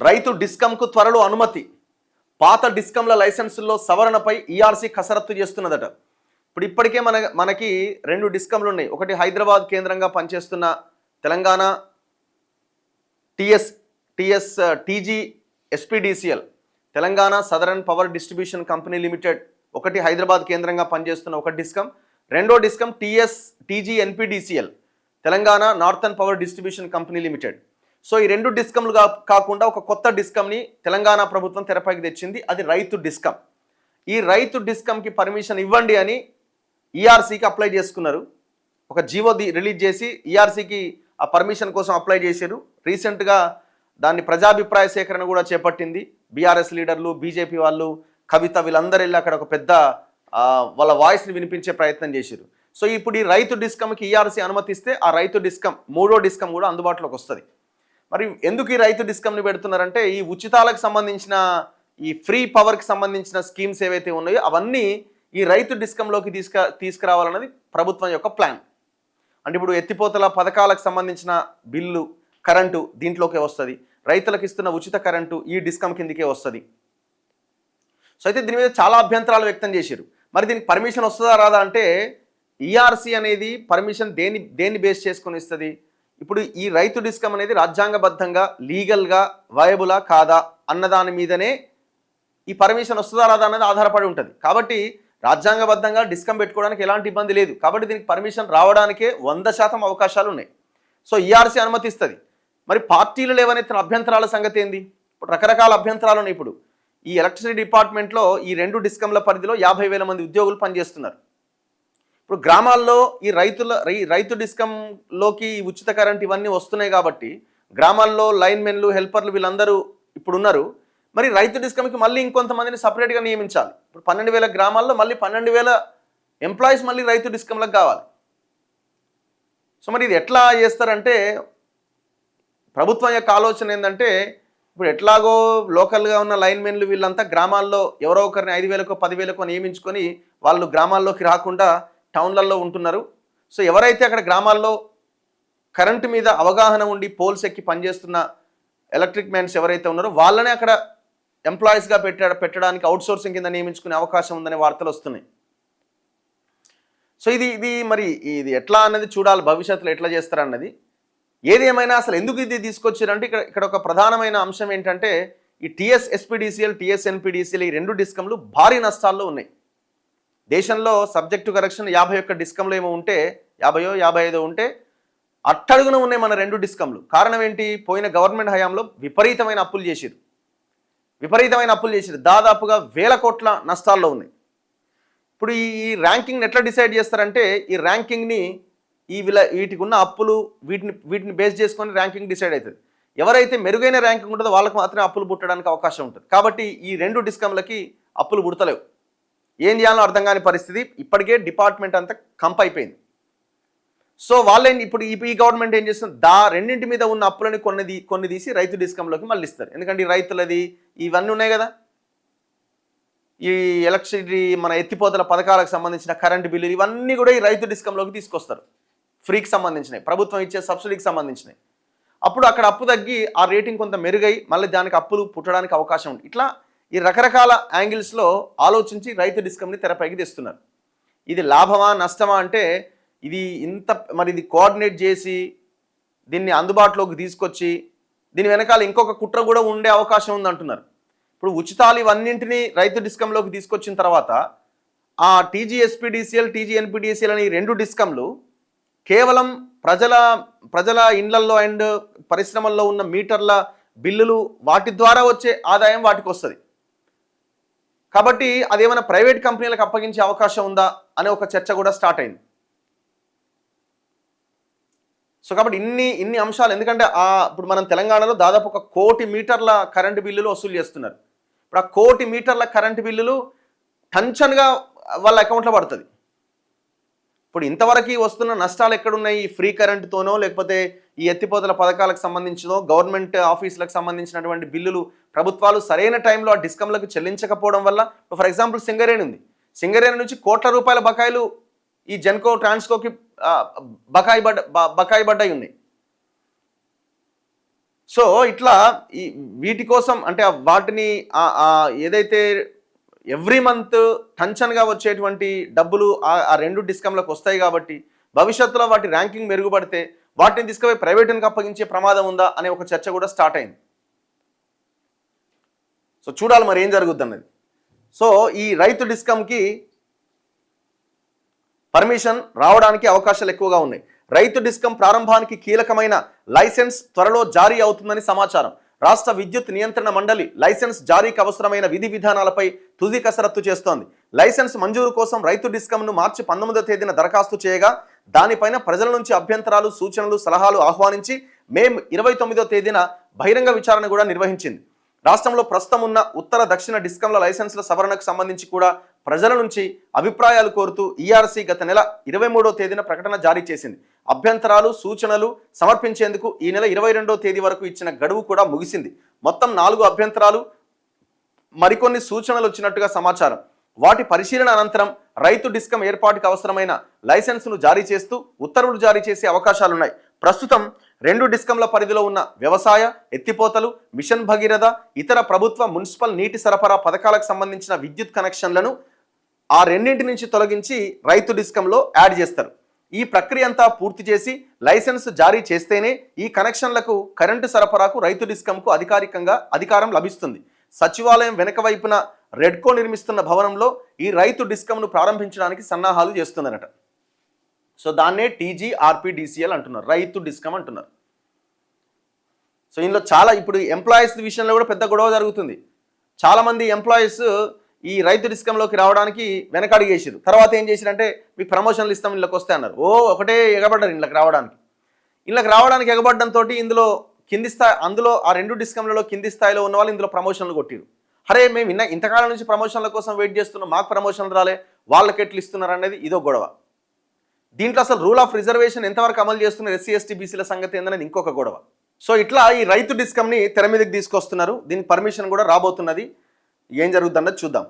రైతు డిస్కంకు త్వరలో అనుమతి. పాత డిస్కంల లైసెన్సుల్లో సవరణపై ఈఆర్సీ కసరత్తు చేస్తున్నదట. ఇప్పటికే మనకి 2 డిస్కంలు ఉన్నాయి. ఒకటి హైదరాబాద్ కేంద్రంగా పనిచేస్తున్న Telangana TG SPDCL, Telangana southern power distribution company limited, ఒకటి హైదరాబాద్ కేంద్రంగా పనిచేస్తున్న ఒక డిస్కం. రెండో discom TG NPDCL, Telangana northern power distribution company limited. So ఈ 2 డిస్కంలు కాకుండా ఒక కొత్త డిస్కంని తెలంగాణ ప్రభుత్వం తెరపైకి తెచ్చింది. అది రైతు డిస్కం. ఈ రైతు డిస్కంకి పర్మిషన్ ఇవ్వండి అని ఈఆర్సీకి అప్లై చేసుకున్నారు. ఒక జీవో రిలీజ్ చేసి ఈఆర్సీకి ఆ పర్మిషన్ కోసం అప్లై చేశారు. రీసెంట్గా దాన్ని ప్రజాభిప్రాయ సేకరణ కూడా చేపట్టింది. బీఆర్ఎస్ లీడర్లు, బీజేపీ వాళ్ళు, కవిత, వీళ్ళందరూ వెళ్ళి అక్కడ ఒక పెద్ద వాళ్ళ వాయిస్ని వినిపించే ప్రయత్నం చేశారు. సో ఇప్పుడు ఈ రైతు డిస్కంకి ఈఆర్సీ అనుమతిస్తే ఆ రైతు డిస్కం, 3వ డిస్కం కూడా అందుబాటులోకి వస్తుంది. మరి ఎందుకు ఈ రైతు డిస్కంని పెడుతున్నారంటే ఈ ఉచితాలకు సంబంధించిన, ఈ ఫ్రీ పవర్కి సంబంధించిన స్కీమ్స్ ఏవైతే ఉన్నాయో అవన్నీ ఈ రైతు డిస్కంలోకి తీసుకురావాలన్నది ప్రభుత్వం యొక్క ప్లాన్. అంటే ఇప్పుడు ఎత్తిపోతల పథకాలకు సంబంధించిన బిల్లు, కరెంటు దీంట్లోకే వస్తుంది. రైతులకు ఇస్తున్న ఉచిత కరెంటు ఈ డిస్కం కిందకే వస్తుంది. సో అయితే దీని మీద చాలా అభ్యంతరాలు వ్యక్తం చేశారు. మరి దీనికి పర్మిషన్ వస్తుందా రాదా అంటే ఈఆర్సీ అనేది పర్మిషన్ దేన్ని బేస్ చేసుకొని ఇస్తుంది? ఇప్పుడు ఈ రైతు డిస్కం అనేది రాజ్యాంగబద్ధంగా లీగల్గా వయబులా కాదా అన్నదాని మీదనే ఈ పర్మిషన్ వస్తుందా రాదా అనేది ఆధారపడి ఉంటుంది. కాబట్టి రాజ్యాంగబద్ధంగా డిస్కం పెట్టుకోవడానికి ఎలాంటి ఇబ్బంది లేదు. కాబట్టి దీనికి పర్మిషన్ రావడానికే 100% అవకాశాలు ఉన్నాయి. సో ఈఆర్సీ అనుమతిస్తుంది. మరి పార్టీలు లేవనెత్తిన అభ్యంతరాల సంగతి ఏంది? ఇప్పుడు రకరకాల అభ్యంతరాలు ఉన్నాయి. ఇప్పుడు ఈ ఎలక్ట్రిసిటీ డిపార్ట్మెంట్లో ఈ 2 డిస్కంల పరిధిలో 50,000 మంది ఉద్యోగులు పనిచేస్తున్నారు. ఇప్పుడు గ్రామాల్లో ఈ రైతు డిస్కంలోకి ఉచిత కరెంట్ ఇవన్నీ వస్తున్నాయి కాబట్టి గ్రామాల్లో లైన్మెన్లు, హెల్పర్లు వీళ్ళందరూ ఇప్పుడు ఉన్నారు. మరి రైతు డిస్కంకి మళ్ళీ ఇంకొంతమందిని సపరేట్గా నియమించాలి. ఇప్పుడు 12,000 గ్రామాల్లో మళ్ళీ 12,000 ఎంప్లాయీస్ మళ్ళీ రైతు డిస్కంలకు కావాలి. సో మరి ఇది ఎట్లా చేస్తారంటే ప్రభుత్వం యొక్క ఆలోచన ఏంటంటే ఇప్పుడు ఎట్లాగో లోకల్గా ఉన్న లైన్మెన్లు వీళ్ళంతా గ్రామాల్లో ఎవరో ఒకరిని 5,000కో 10,000కో నియమించుకొని వాళ్ళు గ్రామాల్లోకి రాకుండా టౌన్లలో ఉంటున్నారు. సో ఎవరైతే అక్కడ గ్రామాల్లో కరెంటు మీద అవగాహన ఉండి పోల్స్ ఎక్కి పనిచేస్తున్న ఎలక్ట్రిక్ మ్యాన్స్ ఎవరైతే ఉన్నారో వాళ్ళనే అక్కడ ఎంప్లాయీస్గా పెట్టడానికి అవుట్సోర్సింగ్ కింద నియమించుకునే అవకాశం ఉందనే వార్తలు వస్తున్నాయి. సో ఇది మరి ఇది ఎట్లా అన్నది చూడాలి, భవిష్యత్తులో ఎట్లా చేస్తారన్నది. ఏది ఏమైనా అసలు ఎందుకు ఇది తీసుకొచ్చారంటే ఇక్కడ ఒక ప్రధానమైన అంశం ఏంటంటే ఈ ఎస్పీడీసీఎల్, ఎన్పీడీసీఎల్ ఈ 2 డిస్కంలు భారీ నష్టాల్లో ఉన్నాయి. దేశంలో సబ్జెక్టు కరెక్షన్ 51 డిస్కంలు ఏమో ఉంటే 50-55 ఉంటే అట్టడుగున ఉన్నాయి మన 2 డిస్కంలు. కారణం ఏంటి? పోయిన గవర్నమెంట్ హయాంలో విపరీతమైన అప్పులు చేశారు. దాదాపుగా 1,000 కోట్ల నష్టాల్లో ఉన్నాయి. ఇప్పుడు ఈ ర్యాంకింగ్ని ఎట్లా డిసైడ్ చేస్తారంటే ఈ ర్యాంకింగ్ని వీటికి ఉన్న అప్పులు వీటిని బేస్ చేసుకొని ర్యాంకింగ్ డిసైడ్ అవుతుంది. ఎవరైతే మెరుగైన ర్యాంకింగ్ ఉంటుందో వాళ్ళకి మాత్రమే అప్పులు పుట్టడానికి అవకాశం ఉంటుంది. కాబట్టి ఈ 2 డిస్కంలకి అప్పులు పుడతలేవు. ఏం చేయాలో అర్థం కాని పరిస్థితి. ఇప్పటికే డిపార్ట్మెంట్ అంతా కంప్ అయిపోయింది. సో ఇప్పుడు ఈ గవర్నమెంట్ ఏం చేస్తుంది? రెండింటి మీద ఉన్న అప్పులని కొన్ని తీసి రైతు డిస్కంలోకి మళ్ళీ ఇస్తారు. ఎందుకంటే ఈ రైతులది ఇవన్నీ ఉన్నాయి కదా, ఈ ఎలక్ట్రిసిటీ మన ఎత్తిపోతల పథకాలకు సంబంధించిన కరెంటు బిల్లులు ఇవన్నీ కూడా ఈ రైతు డిస్కంలోకి తీసుకొస్తారు. ఫ్రీకి సంబంధించినవి, ప్రభుత్వం ఇచ్చే సబ్సిడీకి సంబంధించినవి. అప్పుడు అక్కడ అప్పు తగ్గి ఆ రేటింగ్ కొంత మెరుగై మళ్ళీ దానికి అప్పులు పుట్టడానికి అవకాశం ఉంది. ఇట్లా ఈ రకరకాల యాంగిల్స్లో ఆలోచించి రైతు డిస్కంని తెరపైకి తెస్తున్నారు. ఇది లాభమా నష్టమా అంటే ఇది కోఆర్డినేట్ చేసి దీన్ని అందుబాటులోకి తీసుకొచ్చి దీని వెనకాల ఇంకొక కుట్ర కూడా ఉండే అవకాశం ఉందంటున్నారు. ఇప్పుడు ఉచితాలు ఇవన్నింటినీ రైతు డిస్కంలోకి తీసుకొచ్చిన తర్వాత ఆ ఎస్పీడీసీఎల్, ఎన్పీడీసీఎల్ అనే 2 డిస్కంలు కేవలం ప్రజల ఇండ్లల్లో అండ్ పరిశ్రమల్లో ఉన్న మీటర్ల బిల్లులు వాటి ద్వారా వచ్చే ఆదాయం వాటికి వస్తుంది. కాబట్టి అదేమైనా ప్రైవేట్ కంపెనీలకు అప్పగించే అవకాశం ఉందా అనే ఒక చర్చ కూడా స్టార్ట్ అయింది. సో కాబట్టి ఇన్ని అంశాలు, ఎందుకంటే ఇప్పుడు మనం తెలంగాణలో దాదాపు 1 కోటి మీటర్ల కరెంటు బిల్లులు వసూలు చేస్తున్నారు. ఇప్పుడు 1 కోటి మీటర్ల కరెంటు బిల్లులు టెన్షన్గా వాళ్ళ అకౌంట్లో పడుతుంది. ఇప్పుడు ఇంతవరకు వస్తున్న నష్టాలు ఎక్కడున్నాయి? ఈ ఫ్రీ కరెంటుతోనో లేకపోతే ఈ ఎత్తిపోతల పథకాలకు సంబంధించినో గవర్నమెంట్ ఆఫీసులకు సంబంధించినటువంటి బిల్లులు ప్రభుత్వాలు సరైన టైంలో ఆ డిస్కంలకు చెల్లించకపోవడం వల్ల, ఫర్ ఎగ్జాంపుల్ సింగరేణి ఉంది, సింగరేణి నుంచి కోట్ల రూపాయల బకాయిలు ఈ జెన్కో ట్రాన్స్కోకి బకాయి పడ్డాయి ఉన్నాయి. సో ఇట్లా ఈ వీటి కోసం అంటే వాటిని ఏదైతే ఎవ్రీ మంత్ టెన్షన్గా వచ్చేటువంటి డబ్బులు ఆ రెండు డిస్కంలకు వస్తాయి కాబట్టి భవిష్యత్తులో వాటి ర్యాంకింగ్ మెరుగుపడితే వాటిని తీసుకుపోయి ప్రైవేటునికి అప్పగించే ప్రమాదం ఉందా అనే ఒక చర్చ కూడా స్టార్ట్ అయింది. సో చూడాలి మరి ఏం జరుగుద్ది అన్నది. సో ఈ రైతు డిస్కంకి పర్మిషన్ రావడానికి అవకాశాలు ఎక్కువగా ఉన్నాయి. రైతు డిస్కం ప్రారంభానికి కీలకమైన లైసెన్స్ త్వరలో జారీ అవుతుందని సమాచారం. రాష్ట్ర విద్యుత్ నియంత్రణ మండలి లైసెన్స్ జారీకి అవసరమైన విధి విధానాలపై తుది కసరత్తు చేస్తోంది. లైసెన్స్ మంజూరు కోసం రైతు డిస్కంను మార్చి 19వ తేదీన దరఖాస్తు చేయగా దానిపైన ప్రజల నుంచి అభ్యంతరాలు, సూచనలు, సలహాలు ఆహ్వానించి మే 29వ తేదీన బహిరంగ విచారణ కూడా నిర్వహించింది. రాష్ట్రంలో ప్రస్తుతం ఉన్న ఉత్తర దక్షిణ డిస్కంల లైసెన్సుల సవరణకు సంబంధించి కూడా ప్రజల నుంచి అభిప్రాయాలు కోరుతూ ఈఆర్సీ గత నెల 23వ తేదీన ప్రకటన జారీ చేసింది. అభ్యంతరాలు, సూచనలు సమర్పించేందుకు ఈ నెల 22వ తేదీ వరకు ఇచ్చిన గడువు కూడా ముగిసింది. మొత్తం 4 అభ్యంతరాలు, మరికొన్ని సూచనలు వచ్చినట్టుగా సమాచారం. వాటి పరిశీలన అనంతరం రైతు డిస్కం ఏర్పాటుకు అవసరమైన లైసెన్సును జారీ చేస్తూ ఉత్తర్వులు జారీ చేసే అవకాశాలున్నాయి. ప్రస్తుతం 2 డిస్కంల పరిధిలో ఉన్న వ్యవసాయ, ఎత్తిపోతలు, మిషన్ భగీరథ, ఇతర ప్రభుత్వ, మున్సిపల్ నీటి సరఫరా పథకాలకు సంబంధించిన విద్యుత్ కనెక్షన్లను ఆ రెండింటి నుంచి తొలగించి రైతు డిస్కంలో యాడ్ చేస్తారు. ఈ ప్రక్రియ అంతా పూర్తి చేసి లైసెన్స్ జారీ చేస్తేనే ఈ కనెక్షన్లకు, కరెంటు సరఫరాకు రైతు డిస్కంకు అధికారికంగా అధికారం లభిస్తుంది. సచివాలయం వెనక వైపున రెడ్కో నిర్మిస్తున్న భవనంలో ఈ రైతు డిస్కంను ప్రారంభించడానికి సన్నాహాలు చేస్తుందనట. సో దాన్నే TGRPDCL అంటున్నారు, రైతు డిస్కం అంటున్నారు. సో ఇందులో చాలా ఇప్పుడు ఎంప్లాయీస్ విషయంలో కూడా పెద్ద గొడవ జరుగుతుంది. చాలామంది ఎంప్లాయీస్ ఈ రైతు డిస్కంలోకి రావడానికి వెనకడిగేసారు. తర్వాత ఏం చేశారంటే మీకు ప్రమోషన్లు ఇస్తాం, ఇళ్ళకి వస్తే అన్నారు. ఒకటే ఎగబడ్డారు ఇళ్ళకి రావడానికి ఎగబడ్డంతో ఇందులో కింది స్థాయి, అందులో ఆ 2 డిస్కంలలో కింది స్థాయిలో ఉన్న వాళ్ళు ఇందులో ప్రమోషన్లు కొట్టిరు. అరే మేము ఇంతకాలం నుంచి ప్రమోషన్ల కోసం వెయిట్ చేస్తున్నాం, మాకు ప్రమోషన్లు రాలే, వాళ్ళకి ఎట్లు ఇస్తున్నారు అనేది ఇదో గొడవ. దీంట్లో అసలు రూల్ ఆఫ్ రిజర్వేషన్ ఎంతవరకు అమలు చేస్తున్నారు SC ST BCల సంగతి ఏందనేది ఇంకొక గొడవ. సో ఇట్లా ఈ రైతు డిస్కంని తెర మీదకి తీసుకొస్తున్నారు. దీనికి పర్మిషన్ కూడా రాబోతున్నది. ఏం జరుగుతుందన్నది చూద్దాం.